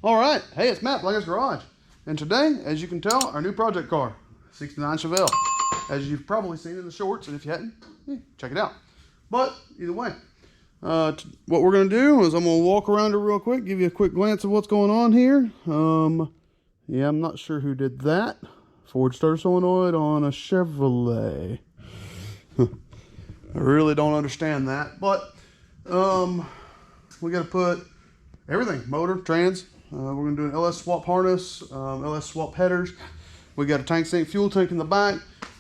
All right, hey, it's Matt, BlindGuysGarage. And today, as you can tell, our new project car, 69 Chevelle. As you've probably seen in the shorts, and if you hadn't, check it out. But either way, what we're gonna do is I'm gonna walk around it real quick, give you a quick glance of what's going on here. Yeah, I'm not sure who did that. Ford starter solenoid on a Chevrolet. I really don't understand that, but we got to put everything, motor, trans. We're going to do an LS swap harness, LS swap headers. We got a tank sink, fuel tank in the back.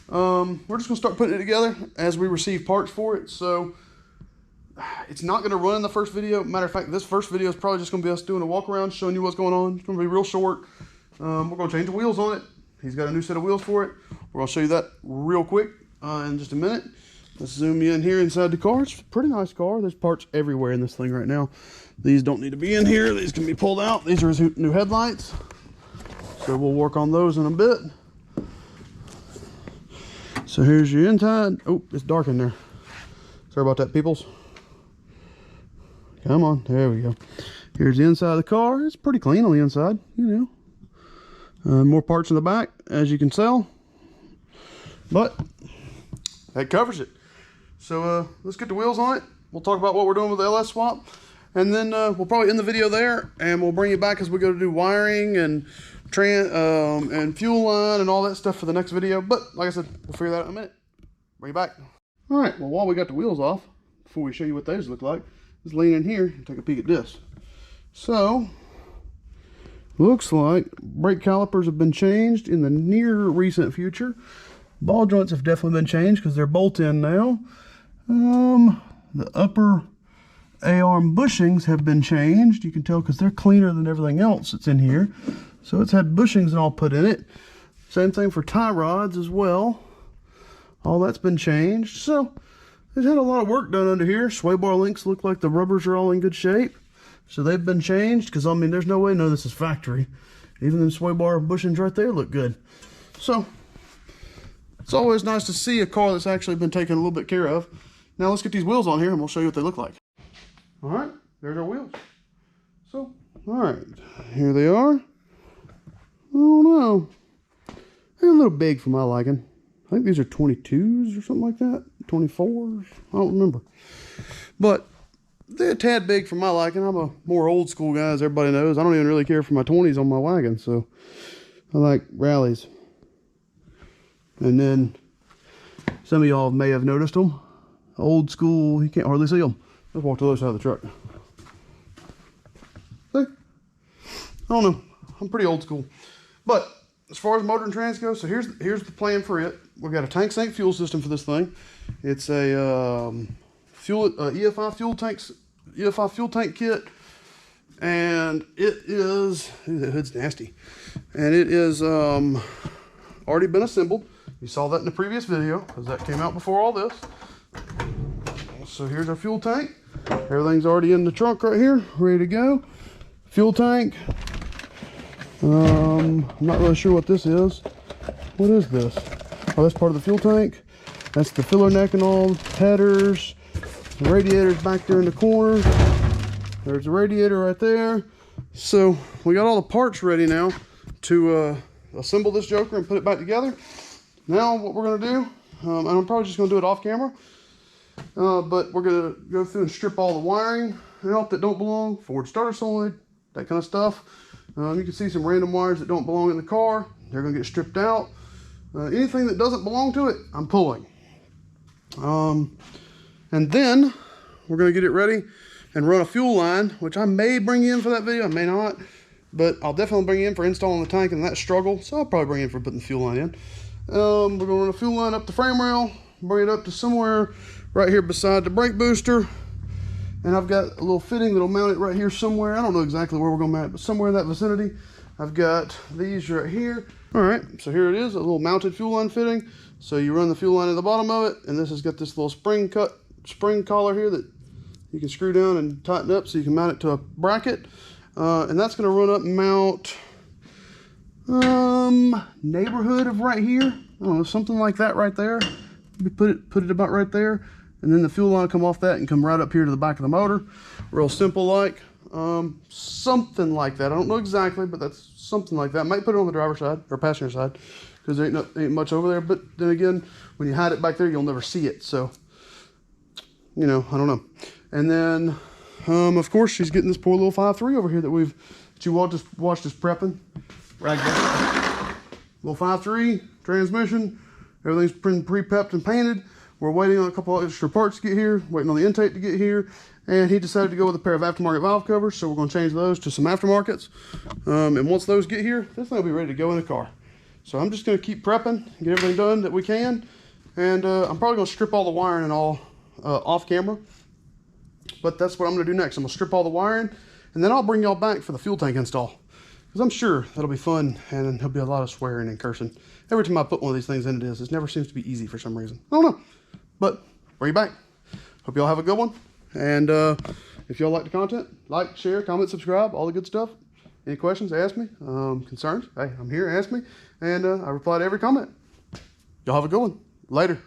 We're just going to start putting it together as we receive parts for it. So it's not going to run in the first video. Matter of fact, this first video is probably just going to be us doing a walk around, showing you what's going on. It's going to be real short. We're going to change the wheels on it. He's got a new set of wheels for it. We're going to show you that real quick in just a minute. Let's zoom you in here inside the car. It's a pretty nice car. There's parts everywhere in this thing right now. These don't need to be in here. These can be pulled out. These are his new headlights. So we'll work on those in a bit. So here's your inside. Oh, it's dark in there. Sorry about that, peoples. Come on. There we go. Here's the inside of the car. It's pretty clean on the inside, you know. More parts in the back, as you can tell. But that covers it. So let's get the wheels on it. We'll talk about what we're doing with the LS swap, and then we'll probably end the video there, and we'll bring you back as we go to do wiring and fuel line and all that stuff for the next video. But like I said, we'll figure that out in a minute. Bring you back. All right, well, while we got the wheels off, before we show you what those look like, let's lean in here and take a peek at this. So looks like brake calipers have been changed in the near recent future. Ball joints have definitely been changed because they're bolt-in now. The upper A-arm bushings have been changed. You can tell because they're cleaner than everything else that's in here. So it's had bushings and all put in it. Same thing for tie rods as well. All that's been changed. So they've had a lot of work done under here. Sway bar links look like the rubbers are all in good shape. So they've been changed because, I mean, there's no way none of this is factory. Even them sway bar bushings right there look good. So it's always nice to see a car that's actually been taken a little bit care of. Now let's get these wheels on here and we'll show you what they look like. All right, there's our wheels. So, all right, here they are. I don't know. They're a little big for my liking. I think these are 22s or something like that. 24s, I don't remember. But they're a tad big for my liking. I'm a more old school guy, as everybody knows. I don't even really care for my 20s on my wagon, so I like rallies. And then some of y'all may have noticed them. Old school, you can't hardly see them. Let's walk to the other side of the truck. See? I don't know. I'm pretty old school. But as far as motor and trans go, so here's the plan for it. We've got a tank sink fuel system for this thing. It's a EFI fuel tank kit. And it is, ooh, that hood's nasty. And it is already been assembled. You saw that in the previous video because that came out before all this. So here's our fuel tank. Everything's already in the trunk right here, ready to go. Fuel tank. I'm not really sure what this is. What is this? Oh, that's part of the fuel tank. That's the filler neck and all, headers. The radiator's back there in the corner. There's the radiator right there. So we got all the parts ready now to assemble this joker and put it back together. Now what we're going to do, and I'm probably just going to do it off camera, but we're going to go through and strip all the wiring out that don't belong, Ford starter solenoid, that kind of stuff. You can see some random wires that don't belong in the car. They're going to get stripped out. Anything that doesn't belong to it, I'm pulling. And then we're going to get it ready and run a fuel line, which I may bring you in for that video, I may not, but I'll definitely bring you in for installing the tank and that struggle. So I'll probably bring you in for putting the fuel line in. We're going to run a fuel line up the frame rail, bring it up to somewhere right here beside the brake booster. And I've got a little fitting that'll mount it right here somewhere. I don't know exactly where we're going to mount it, but somewhere in that vicinity. I've got these right here. All right, so here it is, a little mounted fuel line fitting. So you run the fuel line at the bottom of it, and this has got this little spring collar here that you can screw down and tighten up so you can mount it to a bracket. And that's going to run up and mount neighborhood of right here. I don't know, something like that right there. Maybe put it about right there, and then the fuel line will come off that and come right up here to the back of the motor. Real simple like. Something like that. I don't know exactly, but that's something like that. Might put it on the driver's side or passenger side because there ain't much over there. But then again, when you hide it back there, you'll never see it. So, you know, I don't know. And then, of course, she's getting this poor little 5.3 over here that you all just watched us prepping. Ragdoll. Little 5.3 transmission. Everything's been pre-pepped and painted. We're waiting on a couple of extra parts to get here, waiting on the intake to get here, and he decided to go with a pair of aftermarket valve covers, so we're going to change those to some aftermarkets. And once those get here, this thing will be ready to go in the car. So I'm just going to keep prepping, get everything done that we can, and I'm probably going to strip all the wiring and all off camera, but that's what I'm going to do next. I'm going to strip all the wiring, and then I'll bring y'all back for the fuel tank install, because I'm sure that'll be fun, and there'll be a lot of swearing and cursing. Every time I put one of these things in, it never seems to be easy for some reason. I don't know. But bring you back. Hope y'all have a good one. And if y'all like the content, like, share, comment, subscribe, all the good stuff. Any questions, ask me. Concerns, hey, I'm here, ask me. And I reply to every comment. Y'all have a good one. Later.